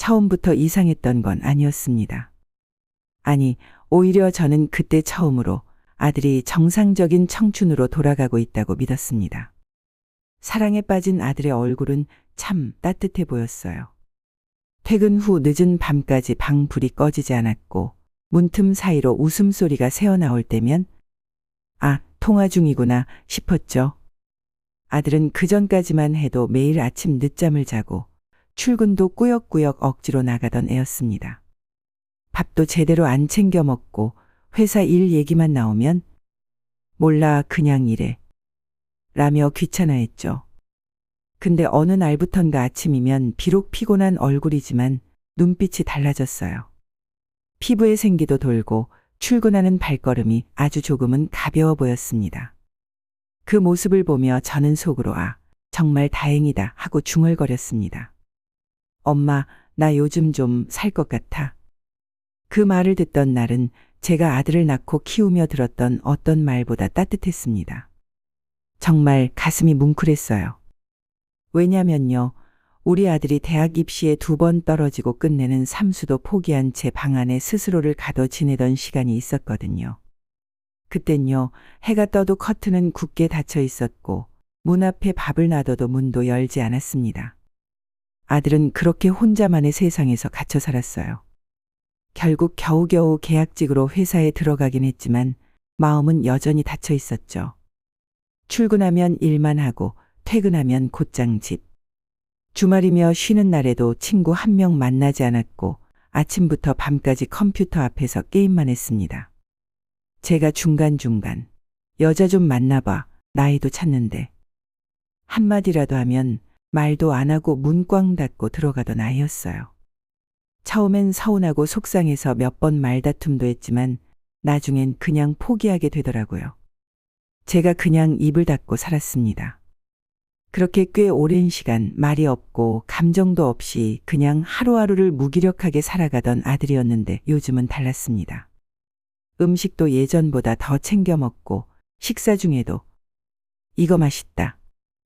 처음부터 이상했던 건 아니었습니다. 아니, 오히려 저는 그때 처음으로 아들이 정상적인 청춘으로 돌아가고 있다고 믿었습니다. 사랑에 빠진 아들의 얼굴은 참 따뜻해 보였어요. 퇴근 후 늦은 밤까지 방 불이 꺼지지 않았고 문틈 사이로 웃음소리가 새어나올 때면 아, 통화 중이구나 싶었죠. 아들은 그전까지만 해도 매일 아침 늦잠을 자고 출근도 꾸역꾸역 억지로 나가던 애였습니다. 밥도 제대로 안 챙겨 먹고 회사 일 얘기만 나오면 몰라 그냥 이래 라며 귀찮아했죠. 근데 어느 날부턴가 아침이면 비록 피곤한 얼굴이지만 눈빛이 달라졌어요. 피부에 생기도 돌고 출근하는 발걸음이 아주 조금은 가벼워 보였습니다. 그 모습을 보며 저는 속으로 아, 정말 다행이다 하고 중얼거렸습니다. 엄마, 나 요즘 좀 살 것 같아. 그 말을 듣던 날은 제가 아들을 낳고 키우며 들었던 어떤 말보다 따뜻했습니다. 정말 가슴이 뭉클했어요. 왜냐면요, 우리 아들이 대학 입시에 2번 떨어지고 끝내는 삼수도 포기한 채 방 안에 스스로를 가둬 지내던 시간이 있었거든요. 그땐요, 해가 떠도 커튼은 굳게 닫혀 있었고 문 앞에 밥을 놔둬도 문도 열지 않았습니다. 아들은 그렇게 혼자만의 세상에서 갇혀 살았어요. 결국 겨우겨우 계약직으로 회사에 들어가긴 했지만 마음은 여전히 닫혀 있었죠. 출근하면 일만 하고 퇴근하면 곧장 집. 주말이며 쉬는 날에도 친구 한 명 만나지 않았고 아침부터 밤까지 컴퓨터 앞에서 게임만 했습니다. 제가 중간중간 여자 좀 만나봐 나이도 찼는데 한마디라도 하면 말도 안 하고 문 꽝 닫고 들어가던 아이였어요. 처음엔 서운하고 속상해서 몇 번 말다툼도 했지만 나중엔 그냥 포기하게 되더라고요. 제가 그냥 입을 닫고 살았습니다. 그렇게 꽤 오랜 시간 말이 없고 감정도 없이 그냥 하루하루를 무기력하게 살아가던 아들이었는데 요즘은 달랐습니다. 음식도 예전보다 더 챙겨 먹고 식사 중에도 이거 맛있다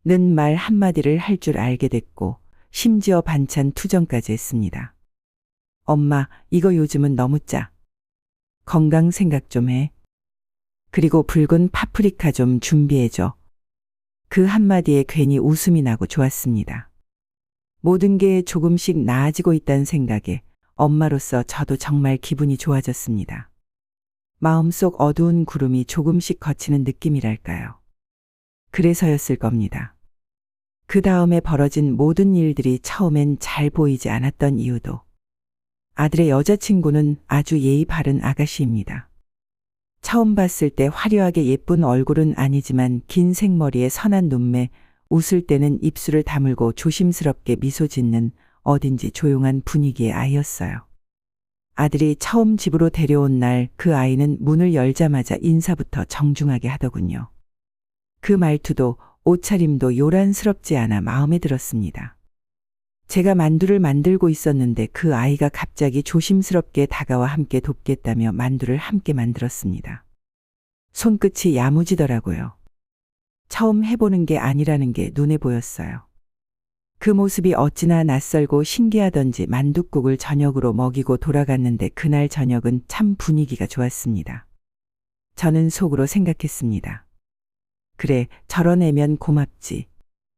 는 말 한마디를 할 줄 알게 됐고 심지어 반찬 투정까지 했습니다. 엄마, 이거 요즘은 너무 짜. 건강 생각 좀 해. 그리고 붉은 파프리카 좀 준비해줘. 그 한마디에 괜히 웃음이 나고 좋았습니다. 모든 게 조금씩 나아지고 있다는 생각에 엄마로서 저도 정말 기분이 좋아졌습니다. 마음속 어두운 구름이 조금씩 걷히는 느낌이랄까요. 그래서였을 겁니다. 그 다음에 벌어진 모든 일들이 처음엔 잘 보이지 않았던 이유도 아들의 여자친구는 아주 예의 바른 아가씨입니다. 처음 봤을 때 화려하게 예쁜 얼굴은 아니지만 긴 생머리에 선한 눈매, 웃을 때는 입술을 다물고 조심스럽게 미소 짓는 어딘지 조용한 분위기의 아이였어요. 아들이 처음 집으로 데려온 날 그 아이는 문을 열자마자 인사부터 정중하게 하더군요. 그 말투도 옷차림도 요란스럽지 않아 마음에 들었습니다. 제가 만두를 만들고 있었는데 그 아이가 갑자기 조심스럽게 다가와 함께 돕겠다며 만두를 함께 만들었습니다. 손끝이 야무지더라고요. 처음 해보는 게 아니라는 게 눈에 보였어요. 그 모습이 어찌나 낯설고 신기하던지 만둣국을 저녁으로 먹이고 돌아갔는데 그날 저녁은 참 분위기가 좋았습니다. 저는 속으로 생각했습니다. 그래, 저런 애면 고맙지.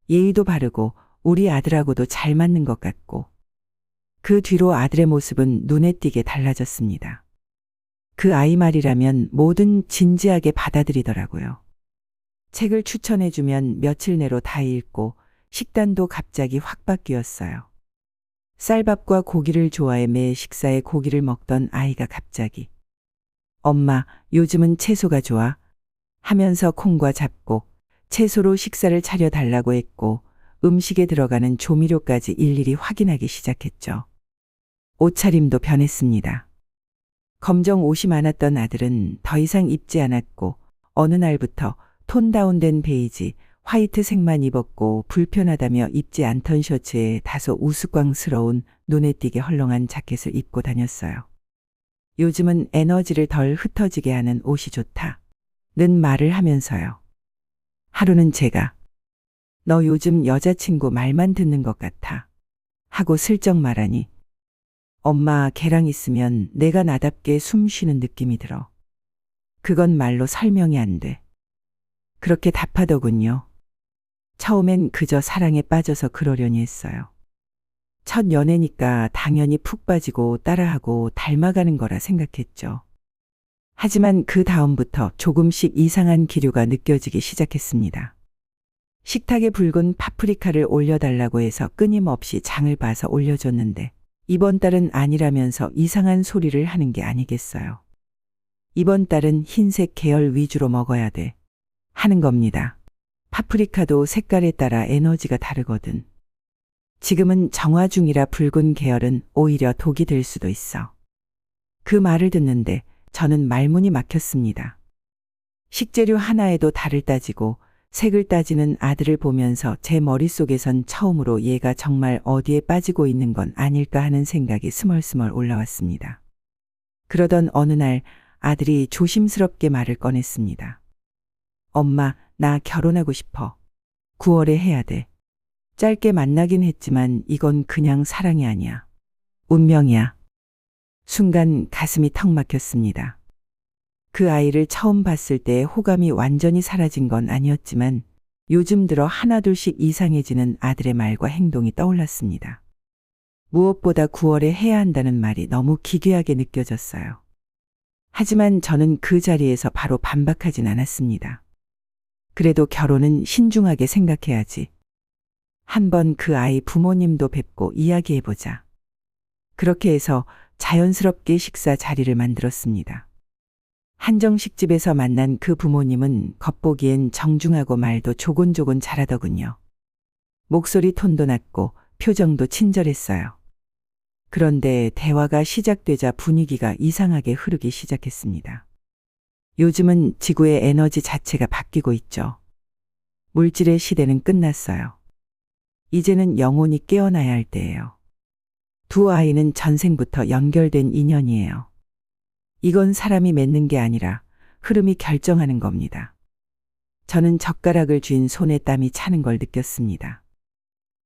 예의도 바르고 우리 아들하고도 잘 맞는 것 같고. 그 뒤로 아들의 모습은 눈에 띄게 달라졌습니다. 그 아이 말이라면 뭐든 진지하게 받아들이더라고요. 책을 추천해주면 며칠 내로 다 읽고 식단도 갑자기 확 바뀌었어요. 쌀밥과 고기를 좋아해 매 식사에 고기를 먹던 아이가 갑자기 엄마, 요즘은 채소가 좋아 하면서 콩과 잡곡, 채소로 식사를 차려달라고 했고 음식에 들어가는 조미료까지 일일이 확인하기 시작했죠. 옷차림도 변했습니다. 검정 옷이 많았던 아들은 더 이상 입지 않았고 어느 날부터 톤 다운된 베이지, 화이트색만 입었고 불편하다며 입지 않던 셔츠에 다소 우스꽝스러운 눈에 띄게 헐렁한 자켓을 입고 다녔어요. 요즘은 에너지를 덜 흩어지게 하는 옷이 좋다는 말을 하면서요. 하루는 제가 너 요즘 여자친구 말만 듣는 것 같아 하고 슬쩍 말하니 엄마, 걔랑 있으면 내가 나답게 숨 쉬는 느낌이 들어. 그건 말로 설명이 안 돼. 그렇게 답하더군요. 처음엔 그저 사랑에 빠져서 그러려니 했어요. 첫 연애니까 당연히 푹 빠지고 따라하고 닮아가는 거라 생각했죠. 하지만 그 다음부터 조금씩 이상한 기류가 느껴지기 시작했습니다. 식탁에 붉은 파프리카를 올려달라고 해서 끊임없이 장을 봐서 올려줬는데 이번 달은 아니라면서 이상한 소리를 하는 게 아니겠어요. 이번 달은 흰색 계열 위주로 먹어야 돼. 하는 겁니다. 파프리카도 색깔에 따라 에너지가 다르거든. 지금은 정화 중이라 붉은 계열은 오히려 독이 될 수도 있어. 그 말을 듣는데 저는 말문이 막혔습니다. 식재료 하나에도 달을 따지고 색을 따지는 아들을 보면서 제 머릿속에선 처음으로 얘가 정말 어디에 빠지고 있는 건 아닐까 하는 생각이 스멀스멀 올라왔습니다. 그러던 어느 날 아들이 조심스럽게 말을 꺼냈습니다. 엄마, 나 결혼하고 싶어. 9월에 해야 돼. 짧게 만나긴 했지만 이건 그냥 사랑이 아니야. 운명이야. 순간 가슴이 턱 막혔습니다. 그 아이를 처음 봤을 때 호감이 완전히 사라진 건 아니었지만 요즘 들어 하나둘씩 이상해지는 아들의 말과 행동이 떠올랐습니다. 무엇보다 9월에 해야 한다는 말이 너무 기괴하게 느껴졌어요. 하지만 저는 그 자리에서 바로 반박하진 않았습니다. 그래도 결혼은 신중하게 생각해야지. 한번 그 아이 부모님도 뵙고 이야기해보자. 그렇게 해서 자연스럽게 식사 자리를 만들었습니다. 한정식집에서 만난 그 부모님은 겉보기엔 정중하고 말도 조곤조곤 잘하더군요. 목소리 톤도 낮고 표정도 친절했어요. 그런데 대화가 시작되자 분위기가 이상하게 흐르기 시작했습니다. 요즘은 지구의 에너지 자체가 바뀌고 있죠. 물질의 시대는 끝났어요. 이제는 영혼이 깨어나야 할 때예요. 두 아이는 전생부터 연결된 인연이에요. 이건 사람이 맺는 게 아니라 흐름이 결정하는 겁니다. 저는 젓가락을 쥔 손에 땀이 차는 걸 느꼈습니다.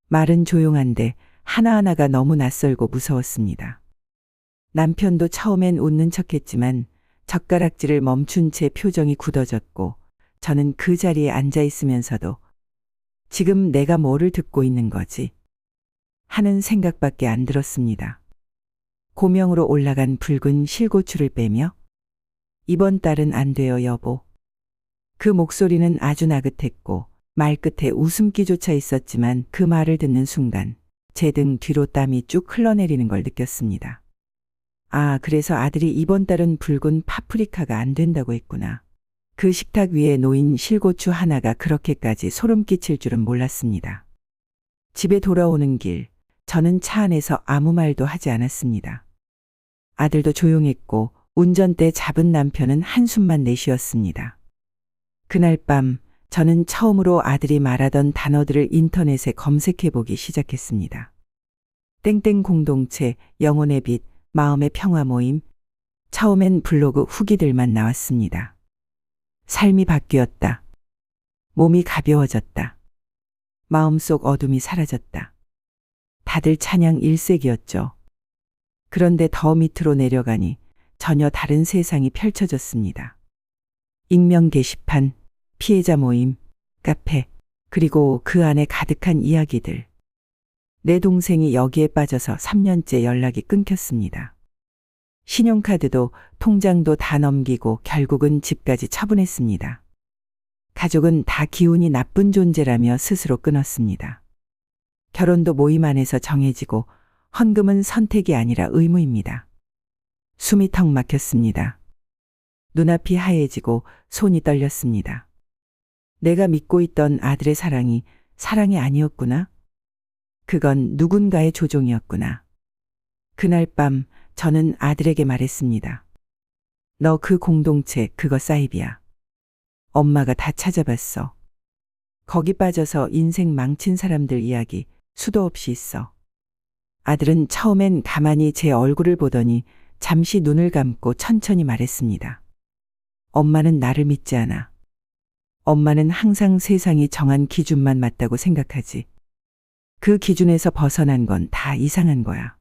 말은 조용한데 하나하나가 너무 낯설고 무서웠습니다. 남편도 처음엔 웃는 척했지만 젓가락질을 멈춘 채 표정이 굳어졌고 저는 그 자리에 앉아 있으면서도 지금 내가 뭐를 듣고 있는 거지? 하는 생각밖에 안 들었습니다. 고명으로 올라간 붉은 실고추를 빼며 이번 달은 안 돼요, 여보. 그 목소리는 아주 나긋했고 말 끝에 웃음기조차 있었지만 그 말을 듣는 순간 제 등 뒤로 땀이 쭉 흘러내리는 걸 느꼈습니다. 아, 그래서 아들이 이번 달은 붉은 파프리카가 안 된다고 했구나. 그 식탁 위에 놓인 실고추 하나가 그렇게까지 소름 끼칠 줄은 몰랐습니다. 집에 돌아오는 길, 저는 차 안에서 아무 말도 하지 않았습니다. 아들도 조용했고 운전대 잡은 남편은 한숨만 내쉬었습니다. 그날 밤 저는 처음으로 아들이 말하던 단어들을 인터넷에 검색해보기 시작했습니다. 땡땡 공동체, 영혼의 빛, 마음의 평화 모임. 처음엔 블로그 후기들만 나왔습니다. 삶이 바뀌었다. 몸이 가벼워졌다. 마음속 어둠이 사라졌다. 다들 찬양 일색이었죠. 그런데 더 밑으로 내려가니 전혀 다른 세상이 펼쳐졌습니다. 익명 게시판, 피해자 모임, 카페, 그리고 그 안에 가득한 이야기들. 내 동생이 여기에 빠져서 3년째 연락이 끊겼습니다. 신용카드도 통장도 다 넘기고 결국은 집까지 처분했습니다. 가족은 다 기운이 나쁜 존재라며 스스로 끊었습니다. 결혼도 모임 안에서 정해지고 헌금은 선택이 아니라 의무입니다. 숨이 턱 막혔습니다. 눈앞이 하얘지고 손이 떨렸습니다. 내가 믿고 있던 아들의 사랑이 사랑이 아니었구나. 그건 누군가의 조종이었구나. 그날 밤 저는 아들에게 말했습니다. 너 그 공동체 그거 사이비야. 엄마가 다 찾아봤어. 거기 빠져서 인생 망친 사람들 이야기 수도 없이 있어. 아들은 처음엔 가만히 제 얼굴을 보더니 잠시 눈을 감고 천천히 말했습니다. 엄마는 나를 믿지 않아. 엄마는 항상 세상이 정한 기준만 맞다고 생각하지. 그 기준에서 벗어난 건 다 이상한 거야.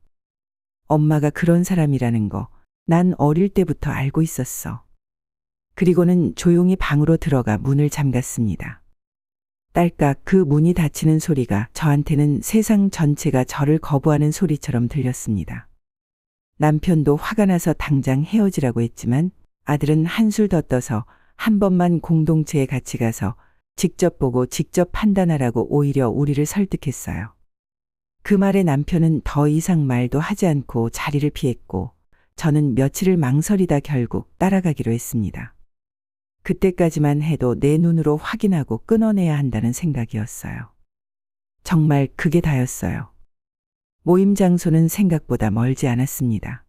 엄마가 그런 사람이라는 거 난 어릴 때부터 알고 있었어. 그리고는 조용히 방으로 들어가 문을 잠갔습니다. 딸깍 그 문이 닫히는 소리가 저한테는 세상 전체가 저를 거부하는 소리처럼 들렸습니다. 남편도 화가 나서 당장 헤어지라고 했지만 아들은 한술 더 떠서 한 번만 공동체에 같이 가서 직접 보고 직접 판단하라고 오히려 우리를 설득했어요. 그 말에 남편은 더 이상 말도 하지 않고 자리를 피했고 저는 며칠을 망설이다 결국 따라가기로 했습니다. 그때까지만 해도 내 눈으로 확인하고 끊어내야 한다는 생각이었어요. 정말 그게 다였어요. 모임 장소는 생각보다 멀지 않았습니다.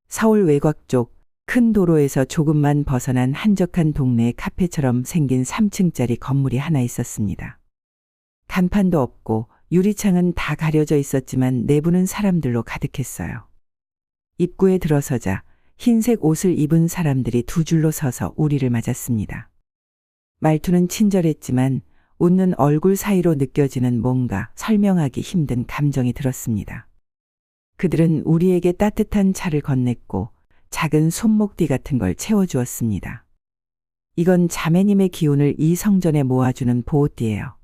서울 외곽 쪽 큰 도로에서 조금만 벗어난 한적한 동네의 카페처럼 생긴 3층짜리 건물이 하나 있었습니다. 간판도 없고 유리창은 다 가려져 있었지만 내부는 사람들로 가득했어요. 입구에 들어서자 흰색 옷을 입은 사람들이 두 줄로 서서 우리를 맞았습니다. 말투는 친절했지만 웃는 얼굴 사이로 느껴지는 뭔가 설명하기 힘든 감정이 들었습니다. 그들은 우리에게 따뜻한 차를 건넸고 작은 손목띠 같은 걸 채워주었습니다. 이건 자매님의 기운을 이 성전에 모아주는 보호띠예요.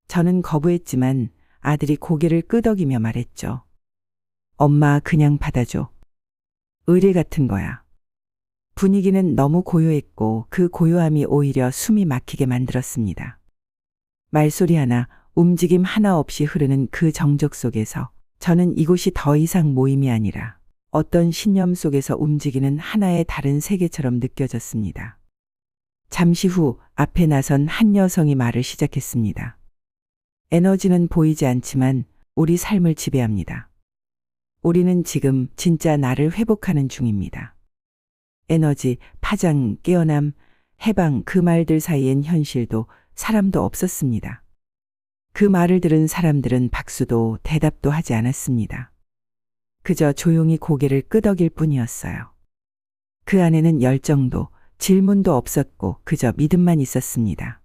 저는 거부했지만 아들이 고개를 끄덕이며 말했죠. 엄마 그냥 받아줘. 의뢰 같은 거야. 분위기는 너무 고요했고 그 고요함이 오히려 숨이 막히게 만들었습니다. 말소리 하나, 움직임 하나 없이 흐르는 그 정적 속에서 저는 이곳이 더 이상 모임이 아니라 어떤 신념 속에서 움직이는 하나의 다른 세계처럼 느껴졌습니다. 잠시 후 앞에 나선 한 여성이 말을 시작했습니다. 에너지는 보이지 않지만 우리 삶을 지배합니다. 우리는 지금 진짜 나를 회복하는 중입니다. 에너지, 파장, 깨어남, 해방 그 말들 사이엔 현실도 사람도 없었습니다. 그 말을 들은 사람들은 박수도 대답도 하지 않았습니다. 그저 조용히 고개를 끄덕일 뿐이었어요. 그 안에는 열정도 질문도 없었고 그저 믿음만 있었습니다.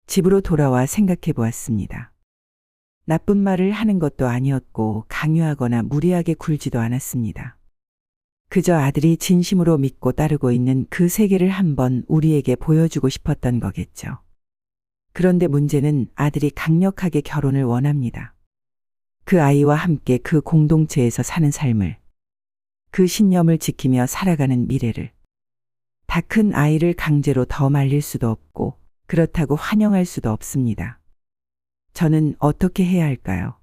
집으로 돌아와 생각해 보았습니다. 나쁜 말을 하는 것도 아니었고 강요하거나 무리하게 굴지도 않았습니다. 그저 아들이 진심으로 믿고 따르고 있는 그 세계를 한번 우리에게 보여주고 싶었던 거겠죠. 그런데 문제는 아들이 강력하게 결혼을 원합니다. 그 아이와 함께 그 공동체에서 사는 삶을, 그 신념을 지키며 살아가는 미래를. 다 큰 아이를 강제로 더 말릴 수도 없고 그렇다고 환영할 수도 없습니다. 저는 어떻게 해야 할까요?